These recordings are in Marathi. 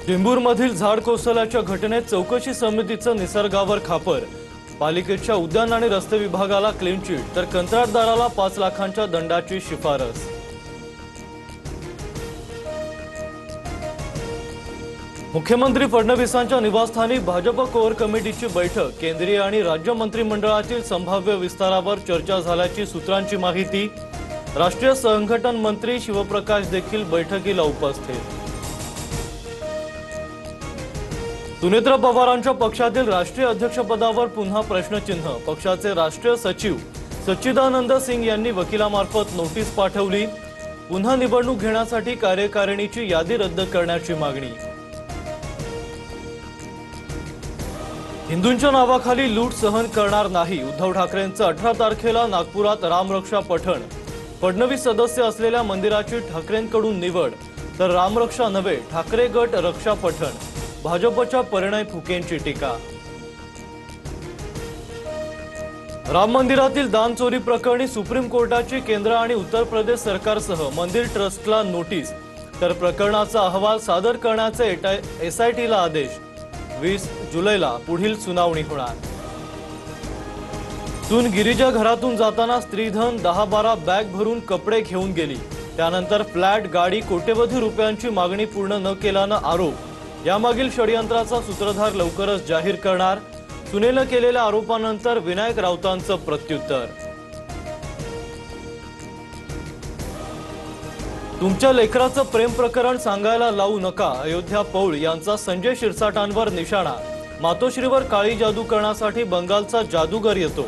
टिंबूरमधील झाड कोसळल्याच्या घटनेत चौकशी समितीचं निसर्गावर खापर। पालिकेच्या उद्यान आणि रस्ते विभागाला क्लीन चिट तर कंत्राटदाराला 5 लाखांच्या दंडाची शिफारस। मुख्यमंत्री फडणवीसांच्या निवासस्थानी भाजप कोर कमिटीची बैठक। केंद्रीय आणि राज्य मंत्रिमंडळातील संभाव्य विस्तारावर चर्चा झाल्याची सूत्रांची माहिती। राष्ट्रीय संघटन मंत्री शिवप्रकाश देखील बैठकीला उपस्थित। सुनेत्र पवारांच्या पक्षातील राष्ट्रीय अध्यक्षपदावर पुन्हा प्रश्नचिन्ह। पक्षाचे राष्ट्रीय सचिव सच्चिदानंद सिंग यांनी वकिलामार्फत नोटीस पाठवली। पुन्हा निवडणूक घेण्यासाठी कार्यकारिणीची यादी रद्द करण्याची मागणी। हिंदूंच्या नावाखाली लूट सहन करणार नाही। उद्धव ठाकरेंचं 18 तारखेला नागपुरात रामरक्षा पठण। फडणवीस सदस्य असलेल्या मंदिराची ठाकरेंकडून निवड तर रामरक्षा नव्हे ठाकरे गट रक्षा पठण। भाजपच्या परिणय फुकेंची टीका। राम मंदिरातील दान चोरी प्रकरणी सुप्रीम कोर्टाची केंद्र आणि उत्तर प्रदेश सरकारसह मंदिर ट्रस्टला नोटीस तर प्रकरणाचा अहवाल सादर करण्याचे एसआयटीला आदेश। 20 जुलैला पुढील सुनावणी होणार। सून गिरिजा घरातून जाताना स्त्रीधन 10-12 बॅग भरून कपडे घेऊन गेली। त्यानंतर फ्लॅट गाडी कोट्यवधी रुपयांची मागणी पूर्ण न केल्यानं आरोप। यामागील षडयंत्राचा सूत्रधार लवकरच जाहीर करणार। सुनेनं केलेल्या आरोपानंतर विनायक राऊतांचं प्रत्युत्तर। तुमच्या लेकराचं प्रेम प्रकरण सांगायला लावू नका। अयोध्या पौळ यांचा संजय शिरसाटांवर निशाणा। मातोश्रीवर काळी जादू करण्यासाठी बंगालचा जादूगर येतो।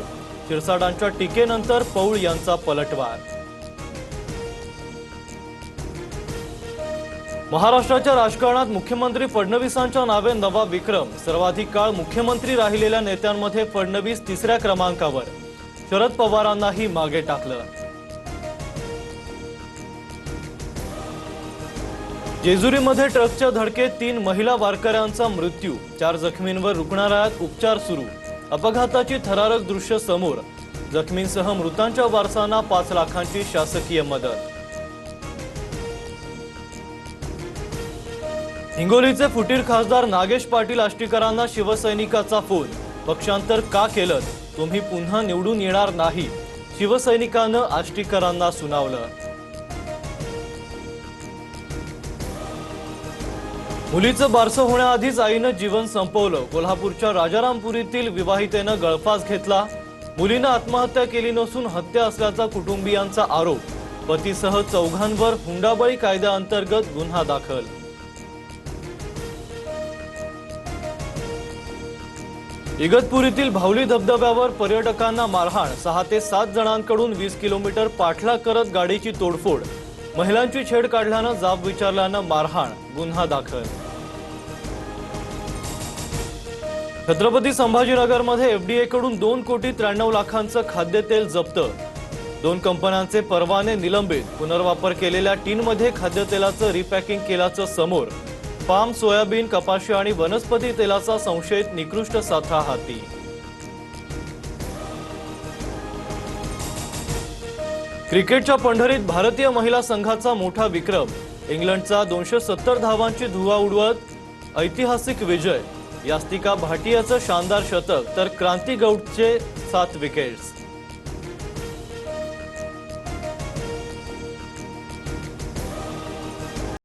शिरसाटांच्या टीकेनंतर पौळ यांचा पलटवार। महाराष्ट्राच्या राजकारणात मुख्यमंत्री फडणवीसांच्या नावे नवा विक्रम। सर्वाधिक काळ मुख्यमंत्री राहिलेल्या नेत्यांमध्ये फडणवीस 3ऱ्या क्रमांकावर। शरद पवारांनाही मागे टाकलं। जेजुरीमध्ये ट्रकच्या धडकेत 3 महिला वारकऱ्यांचा मृत्यू। 4 जखमींवर रुग्णालयात उपचार सुरू। अपघाताची थरारक दृश्य समोर। जखमींसह मृतांच्या वारसांना 5 लाखांची शासकीय मदत। हिंगोलीचे फुटीर खासदार नागेश पाटील आष्टीकरांना शिवसैनिकाचा फोन। पक्षांतर का केलं? तुम्ही पुन्हा निवडून येणार नाही। शिवसैनिकानं आष्टीकरांना सुनावलं। मुलीचं बारसं होण्याआधीच आईनं जीवन संपवलं। कोल्हापूरच्या राजारामपुरीतील विवाहितेनं गळफास घेतला। मुलीनं आत्महत्या केली नसून हत्या असल्याचा कुटुंबियांचा आरोप। पतीसह 4घांवर हुंडाबळी कायद्याअंतर्गत गुन्हा दाखल। इगतपुरीतील भावली धबधब्यावर पर्यटकांना मारहाण। 6 ते 7 जणांकडून 20 किलोमीटर पाठलाग करत गाडीची तोडफोड। महिलांची छेड काढल्यानं जाब विचारल्यानं मारहाण। गुन्हा दाखल। छत्रपती संभाजीनगरमध्ये एफडीए कडून 2 कोटी 93 लाखांचं खाद्यतेल जप्त। 2 कंपन्यांचे परवाने निलंबित। पुनर्वापर केलेल्या टीनमध्ये खाद्यतेलाचं रिपॅकिंग केल्याचं समोर। पाम, सोयाबीन, कपाशी आणि वनस्पती तेलाचा संशयित निकृष्ट साठा हाती। क्रिकेटच्या पंढरीत भारतीय महिला संघाचा मोठा विक्रम। इंग्लंडचा 270 धावांची धुव्वा उडवत ऐतिहासिक विजय। यास्तिका भाटियाचं शानदार शतक तर क्रांती गौडचे 7 विकेट्स।